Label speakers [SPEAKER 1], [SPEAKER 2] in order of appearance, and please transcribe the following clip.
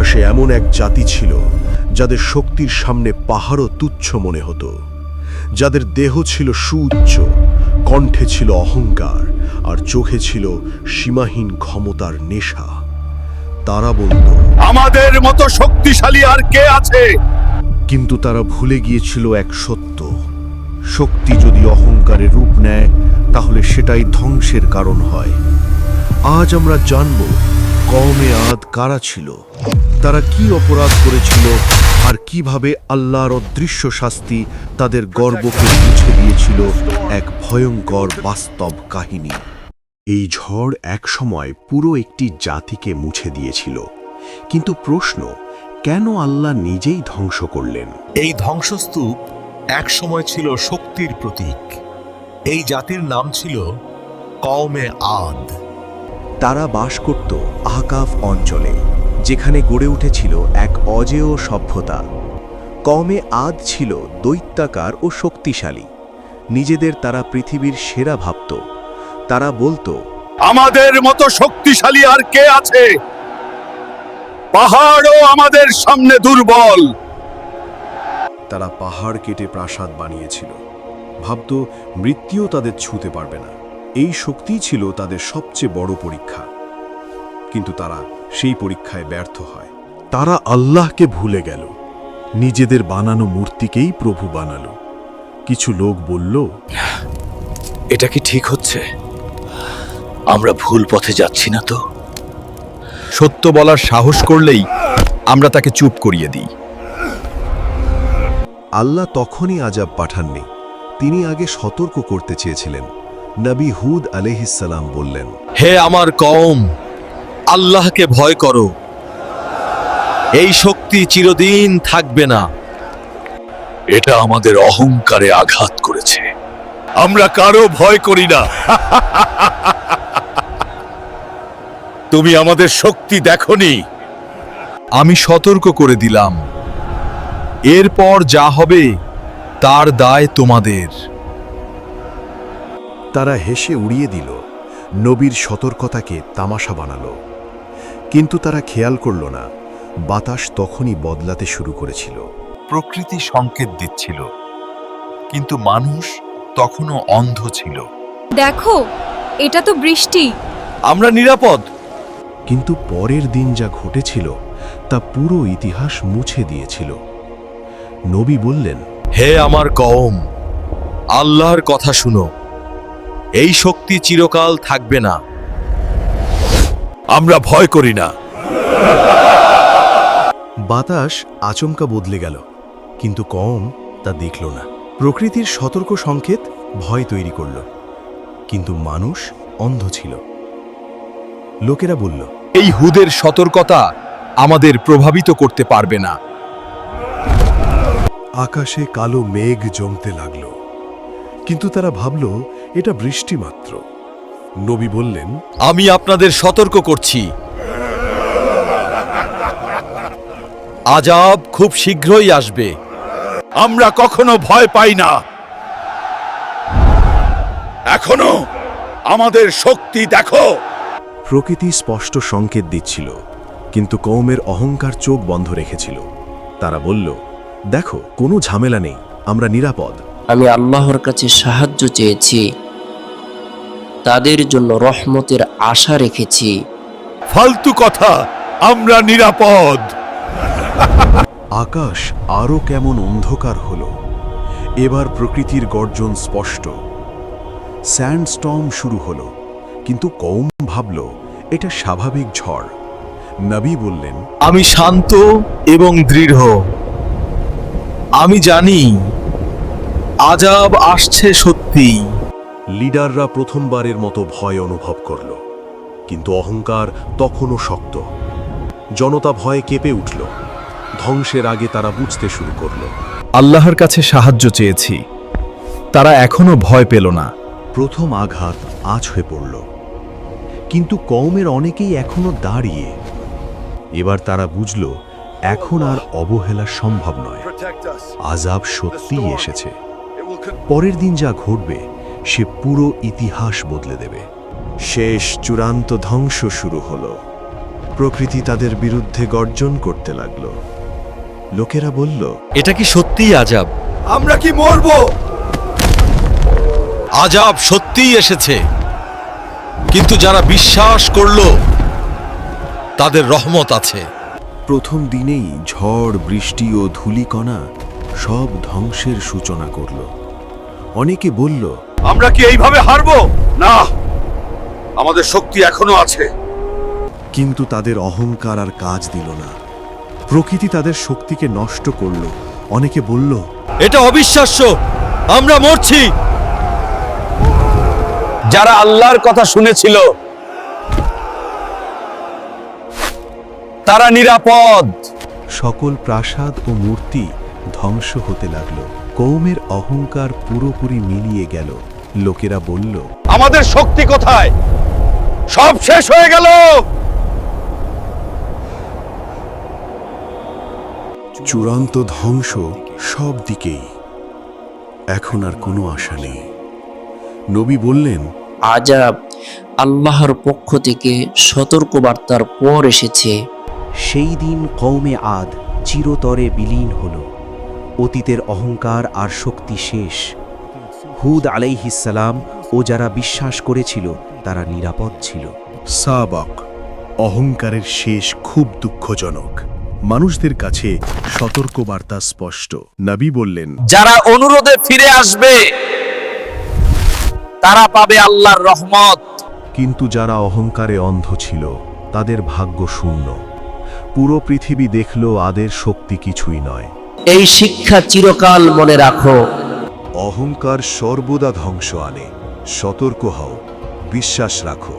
[SPEAKER 1] ইতিহাসে এমন এক জাতি ছিল যাদের শক্তির সামনে পাহাড়ও তুচ্ছ মনে হতো, যাদের দেহ ছিল সুউচ্চ, কণ্ঠে ছিল অহংকার আর চোখে ছিল সীমাহীন ক্ষমতার নেশা। তারা বলতো,
[SPEAKER 2] আমাদের মতো শক্তিশালী আর কে আছে?
[SPEAKER 1] কিন্তু তারা ভুলে গিয়েছিল এক সত্য: শক্তি যদি অহংকারে রূপ নেয় তাহলে সেটাই ধ্বংসের কারণ হয়। আজ আমরা জানব কওমে আদ কারা ছিল, তারা কি অপরাধ করেছিল আর কিভাবে আল্লাহর অদৃশ্য শাস্তি তাদের গর্বকে মুছে দিয়েছিল এক ভয়ঙ্কর বাস্তব কাহিনী। এই ঝড় একসময় পুরো একটি জাতিকে মুছে দিয়েছিল, কিন্তু প্রশ্ন, কেন আল্লাহ নিজেই ধ্বংস করলেন?
[SPEAKER 3] এই ধ্বংসস্তূপ এক সময় ছিল শক্তির প্রতীক। এই জাতির নাম ছিল কওমে আদ।
[SPEAKER 4] তারা বাস করত আহকাফ অঞ্চলে, যেখানে গড়ে উঠেছিল এক অজেয় সভ্যতা। কওমে আদ ছিল দৈত্যাকার ও শক্তিশালী। নিজেদের তারা পৃথিবীর সেরা ভাবত। তারা বলতো,
[SPEAKER 2] আমাদের মতো শক্তিশালী আর কে আছে? পাহাড়ও আমাদের সামনে দুর্বল।
[SPEAKER 1] তারা পাহাড় কেটে প্রাসাদ বানিয়েছিল, ভাবত মৃত্যুও তাদের ছুঁতে পারবে না। এই শক্তিই ছিল তাদের সবচেয়ে বড় পরীক্ষা। কিন্তু তারা সেই পরীক্ষায় ব্যর্থ হয়। তারা আল্লাহকে ভুলে গেল, নিজেদের বানানো মূর্তিকেই প্রভু বানালো। কিছু লোক বলল,
[SPEAKER 3] এটা কি ঠিক হচ্ছে? আমরা ভুল পথে যাচ্ছি না তো? সত্য বলার সাহস করলেই আমরা তাকে চুপ করিয়ে দিই।
[SPEAKER 1] আল্লাহ তখনই আযাব পাঠাননি, তিনি আগে সতর্ক করতে চেয়েছিলেন। নবী হুদ আলাইহিসসালাম বললেন,
[SPEAKER 3] হে আমার কওম, আল্লাহকে ভয় করো। এই শক্তি চিরদিন থাকবে না। এটা আমাদের অহংকারে আঘাত করেছে।
[SPEAKER 2] আমরা কারো ভয় করি না। তুমি আমাদের শক্তি দেখোনি।
[SPEAKER 3] আমি সতর্ক করে দিলাম, এরপর যা হবে তার দায় তোমাদের।
[SPEAKER 1] তারা হেসে উড়িয়ে দিল, নবীর সতর্কতাকে তামাশা বানালো। কিন্তু তারা খেয়াল করল না, বাতাস তখনই বদলাতে শুরু করেছিল।
[SPEAKER 3] প্রকৃতি সংকেত দিচ্ছিল, কিন্তু মানুষ তখনও অন্ধ ছিল।
[SPEAKER 5] দেখো, এটা তো বৃষ্টি।
[SPEAKER 3] আমরা নিরাপদ।
[SPEAKER 1] কিন্তু পরের দিন যা ঘটেছিল তা পুরো ইতিহাস মুছে দিয়েছিল। নবী বললেন,
[SPEAKER 3] হে আমার কওম, আল্লাহর কথা শুনো। এই শক্তি চিরকাল থাকবে না।
[SPEAKER 2] আমরা ভয় করি না।
[SPEAKER 1] বাতাস আচমকা বদলে গেল, কিন্তু কওম তা দেখল না। প্রকৃতির সতর্ক সংকেত ভয় তৈরি করল, কিন্তু মানুষ অন্ধ ছিল। লোকেরা বলল,
[SPEAKER 3] এই হুদের সতর্কতা আমাদের প্রভাবিত করতে পারবে না।
[SPEAKER 1] আকাশে কালো মেঘ জমতে লাগল, কিন্তু তারা ভাবল এটা বৃষ্টি মাত্র। নবী বললেন,
[SPEAKER 3] আমি আপনাদের সতর্ক করছি, আযাব খুব শীঘ্রই আসবে।
[SPEAKER 2] আমরা কখনো ভয় পাই না। এখনো আমাদের শক্তি দেখো।
[SPEAKER 1] প্রকৃতি স্পষ্ট সংকেত দিচ্ছিল, কিন্তু কওমের অহংকার চোখ বন্ধ রেখেছিল। তারা বলল, দেখো, কোনো ঝামেলা নেই, আমরা নিরাপদ।
[SPEAKER 6] আমি আল্লাহর কাছে সাহায্য চেয়েছি, তাদের জন্য রহমতের আশা রেখেছি।
[SPEAKER 2] ফালতু কথা, আমরা নিরাপদ।
[SPEAKER 1] আকাশ আরো কেমন অন্ধকার হলো। এবার প্রকৃতির গর্জন স্পষ্ট। স্যান্ডস্টর্ম শুরু হলো, কিন্তু কওম ভাবল এটা স্বাভাবিক ঝড়। নবী বললেন,
[SPEAKER 3] আমি শান্ত এবং দৃঢ়। আমি জানি আযাব আসছে সত্যি।
[SPEAKER 1] লিডাররা প্রথমবারের মতো ভয় অনুভব করল, কিন্তু অহংকার তখনও শক্ত। জনতা ভয়ে কেঁপে উঠল। ধ্বংসের আগে তারা বুঝতে শুরু করল।
[SPEAKER 3] আল্লাহর কাছে সাহায্য চেয়েছি, তারা এখনো ভয় পেল না।
[SPEAKER 1] প্রথম আঘাত আঁচ হয়ে পড়ল, কিন্তু কওমের অনেকেই এখনো দাঁড়িয়ে। এবার তারা বুঝল এখন আর অবহেলা সম্ভব নয়, আযাব সত্যিই এসেছে। পরের দিন যা ঘটবে সে পুরো ইতিহাস বদলে দেবে। শেষ চূড়ান্ত ধ্বংস শুরু হলো। প্রকৃতি তাদের বিরুদ্ধে গর্জন করতে লাগলো। লোকেরা বলল,
[SPEAKER 3] এটা কি সত্যিই আজাব?
[SPEAKER 2] আমরা কি মরব?
[SPEAKER 3] আজাব সত্যিই এসেছে, কিন্তু যারা বিশ্বাস করলো তাদের রহমত আছে।
[SPEAKER 1] প্রথম দিনেই ঝড়, বৃষ্টি ও ধূলিকণা সব ধ্বংসের সূচনা করল। অনেকে বলল,
[SPEAKER 2] আমরা কি এইভাবে হারবো? না, আমাদের শক্তি এখনো আছে।
[SPEAKER 1] কিন্তু তাদের অহংকার আর কাজ দিল না। প্রকৃতি তাদের শক্তিকে নষ্ট করল। অনেকে বলল,
[SPEAKER 3] এটা অবিশ্বাস্য, আমরা মরছি। যারা আল্লাহর কথা শুনেছিল তারা নিরাপদ।
[SPEAKER 1] সকল প্রাসাদ ও মূর্তি ধ্বংস হতে লাগলো। কৌমের অহংকার পুরোপুরি মিলিয়ে গেল। লোকেরা বলল,
[SPEAKER 2] আমাদের শক্তি কোথায়? সব শেষ হয়ে গেল।
[SPEAKER 1] চূড়ান্ত ধ্বংস সব দিকেই। এখন আর কোনো আশা নেই। নবী বললেন,
[SPEAKER 6] আজাব আল্লাহর পক্ষ থেকে সতর্কবার্তার পর এসেছে।
[SPEAKER 4] সেই দিন কওমে আদ চিরতরে বিলীন হল। অতীতের অহংকার আর শক্তি শেষ। হুদ আলাইহিসসালাম ও যারা বিশ্বাস করেছিল তারা নিরাপদ ছিল।
[SPEAKER 1] সাবাক, অহংকারের শেষ খুব দুঃখজনক। মানুষদের কাছে সতর্কবার্তা স্পষ্ট। নবী বললেন,
[SPEAKER 3] যারা অনুরোধে ফিরে আসবে তারা পাবে আল্লাহর রহমত।
[SPEAKER 1] কিন্তু যারা অহংকারে অন্ধ ছিল তাদের ভাগ্য শূন্য। পুরো পৃথিবী দেখল আদের শক্তি কিছুই নয়।
[SPEAKER 6] এই শিক্ষা চিরকাল মনে রাখো।
[SPEAKER 1] অহংকার সর্বদা ধ্বংস আনে। সতর্ক হও, বিশ্বাস রাখো।